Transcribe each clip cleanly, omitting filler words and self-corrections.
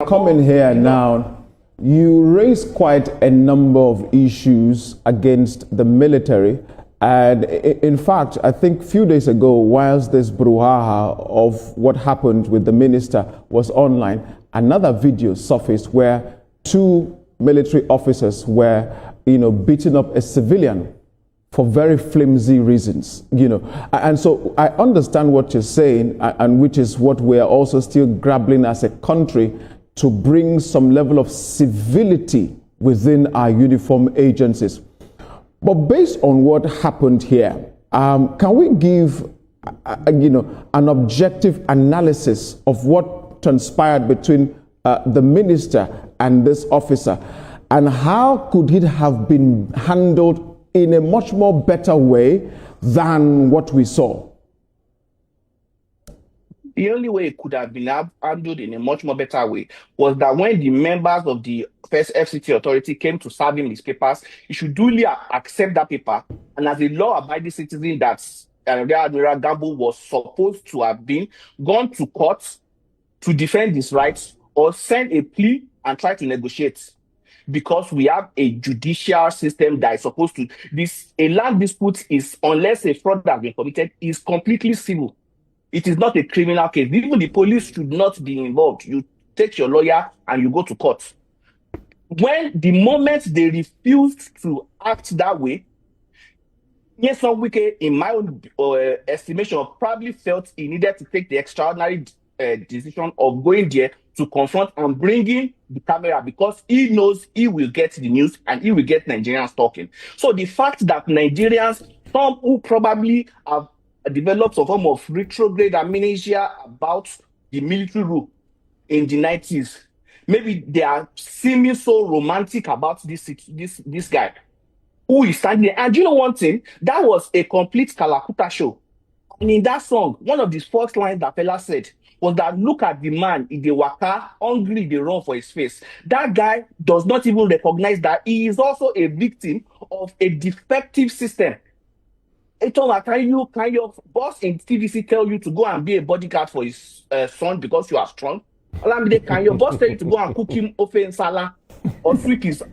Coming here now, you raise quite a number of issues against the military. And in fact, I think a few days ago, whilst this brouhaha of what happened with the minister was online, another video surfaced where two military officers were, beating up a civilian for very flimsy reasons, And so I understand what you're saying, and which is what we are also still grappling as a country to bring some level of civility within our uniform agencies. But based on what happened here, can we give, an objective analysis of what transpired between the minister and this officer, and how could it have been handled in a much more better way than what we saw? The only way it could have been handled in a much more better way was that when the members of the first FCT authority came to serve him his papers, he should duly accept that paper. And as a law-abiding citizen, that Admiral Gambo was supposed to have been gone to court to defend his rights or send a plea and try to negotiate. Because we have a judicial system that is supposed to, a land dispute is, unless a fraud has been committed, is completely civil. It is not a criminal case. Even the police should not be involved. You take your lawyer and you go to court. When the moment they refused to act that way, yes, WIKE, in my own estimation, probably felt he needed to take the extraordinary decision of going there to confront and bringing the camera, because he knows he will get the news and he will get Nigerians talking. So the fact that Nigerians, some who probably have developed some form of retrograde amnesia about the military rule in the 90s, maybe they are seeming so romantic about this guy who is standing there. And you know one thing? That was a complete Kalakuta show. And in that song, one of the first lines that fella said was that, look at the man in the waka, hungry, they run for his face. That guy does not even recognize that he is also a victim of a defective system. Can your boss in TVC tell you to go and be a bodyguard for his son because you are strong? Can your boss tell you to go and cook him ofe and salah or sweep his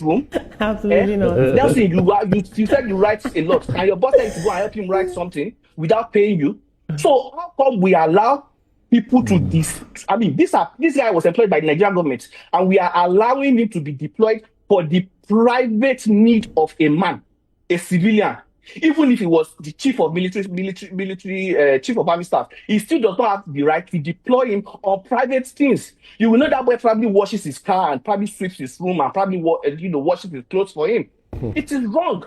room? Absolutely not. That's it. You said you write a lot. Can your boss tell you to go and help him write something without paying you? So how come we allow people to this guy was employed by the Nigerian government, and we are allowing him to be deployed for the private need of a man, a civilian. Even if he was the chief of chief of army staff, he still does not have the right to deploy him on private things. You will know that boy probably washes his car and probably sweeps his room and probably washes his clothes for him. It is wrong.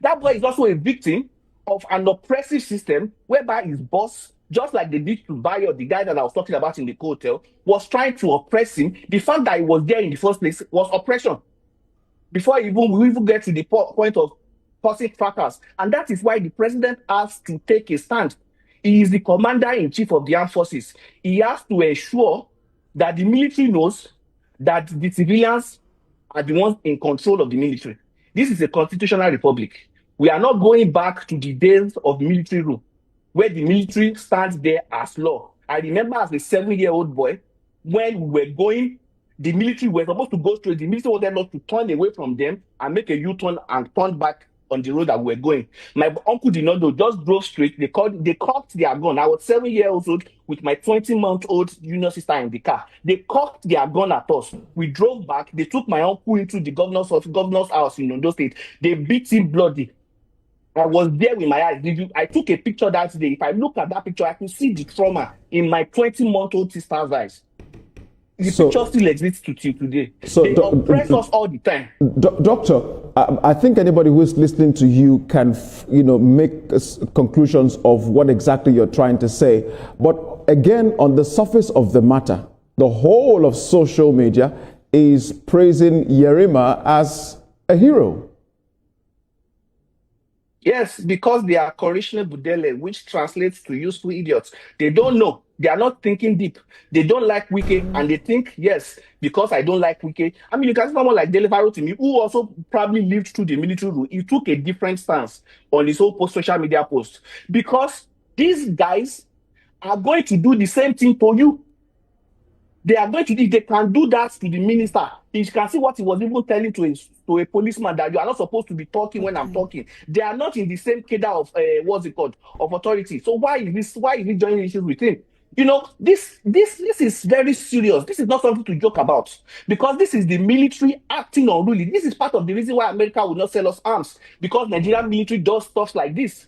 That boy is also a victim of an oppressive system whereby his boss, just like they did to Bayo, the guy that I was talking about in the hotel, was trying to oppress him. The fact that he was there in the first place was oppression. Before we even get to the point of causing fracas. And that is why the president has to take a stand. He is the commander-in-chief of the armed forces. He has to ensure that the military knows that the civilians are the ones in control of the military. This is a constitutional republic. We are not going back to the days of military rule, where the military stands there as law. I remember as a 7-year-old boy, when we were going, the military were supposed to go straight. The military wanted us to turn away from them and make a U-turn and turn back on the road that we were going. My uncle did not know, just drove straight. They cocked their gun. I was 7 years old with my 20-month-old junior sister in the car. They cocked their gun at us. We drove back. They took my uncle into the governor's house in Ondo State. They beat him bloody. I was there with my eyes. I took a picture that day. If I look at that picture, I can see the trauma in my 20-month-old sister's eyes. The picture still exists till today. So they oppress us all the time. Doctor, I think anybody who is listening to you can, make conclusions of what exactly you're trying to say. But again, on the surface of the matter, the whole of social media is praising Yerima as a hero. Yes, because they are Korishne Budele, which translates to useful idiots. They don't know. They are not thinking deep. They don't like WIKE, and they think, yes, because I don't like WIKE. I mean, you can see someone like Delevaro to me, who also probably lived through the military rule. He took a different stance on his whole social media post. Because these guys are going to do the same thing to you. They are going to, if they can do that to the minister, you can see what he was even telling to a policeman, that you are not supposed to be talking when I'm talking. They are not in the same cadre of what's it called, of authority. So why is he joining issues with him? You know, this is very serious. This is not something to joke about, because this is the military acting unruly. This is part of the reason why America will not sell us arms, because Nigerian military does stuff like this.